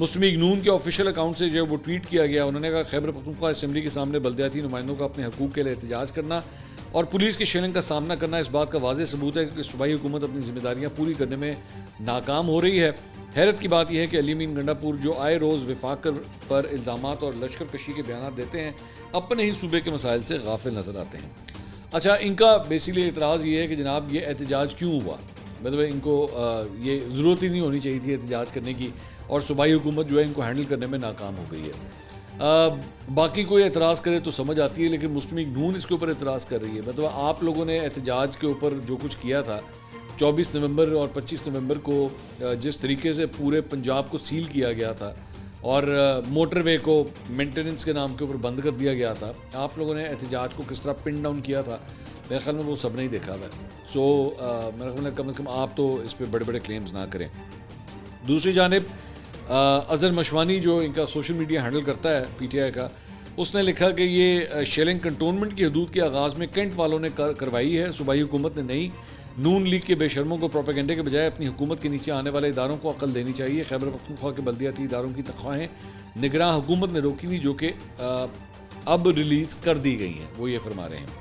مسلم league نون کے official account سے جو وہ ٹویٹ کیا گیا، انہوں نے کہا خیبر پختونخوا اسمبلی کے سامنے بلدیاتی نمائندوں کا اپنے حقوق کے لیے احتجاج کرنا اور پولیس کی شیلنگ کا سامنا کرنا اس بات کا واضح ثبوت ہے کہ صوبائی حکومت اپنی ذمہ داریاں پوری کرنے میں ناکام ہو رہی ہے۔ حیرت کی بات یہ ہے کہ علی امین گنڈا پور جو آئے روز وفاق پر الزامات اور لشکر کشی کے بیانات دیتے ہیں، اپنے ہی صوبے کے مسائل سے غافل نظر آتے ہیں۔ اچھا، ان کا بیسیکلی اعتراض یہ ہے کہ جناب یہ احتجاج کیوں ہوا؟ مطلب ان کو یہ ضرورت ہی نہیں ہونی چاہیے تھی احتجاج کرنے کی، اور صوبائی حکومت جو ہے ان کو ہینڈل کرنے میں ناکام ہو گئی ہے۔ باقی کوئی اعتراض کرے تو سمجھ آتی ہے، لیکن مسلم لیگ نون اس کے اوپر اعتراض کر رہی ہے۔ مطلب آپ لوگوں نے احتجاج کے اوپر جو کچھ کیا تھا 24 نومبر اور 25 نومبر کو، جس طریقے سے پورے پنجاب کو سیل کیا گیا تھا اور موٹر وے کو مینٹیننس کے نام کے اوپر بند کر دیا گیا تھا، آپ لوگوں نے احتجاج کو کس طرح پن ڈاؤن کیا تھا، میرے خیال میں وہ سب نے ہی دیکھا تھا۔ سو میرے خیال میں کم از کم آپ تو اس پہ بڑے بڑے کلیمز نہ کریں۔ دوسری جانب اظہر مشوانی جو ان کا سوشل میڈیا ہینڈل کرتا ہے پی ٹی آئی کا، اس نے لکھا کہ یہ شیلنگ کنٹونمنٹ کی حدود کے آغاز میں کینٹ والوں نے کروائی ہے، صوبائی حکومت نے نہیں۔ نون لیگ کے بے شرموں کو پروپیگنڈے کے بجائے اپنی حکومت کے نیچے آنے والے اداروں کو عقل دینی چاہیے۔ خیبر پختونخوا کے بلدیاتی اداروں کی تنخواہیں نگراں حکومت نے روکی تھی، جو کہ اب ریلیز کر دی گئی ہیں، وہ یہ فرما رہے ہیں۔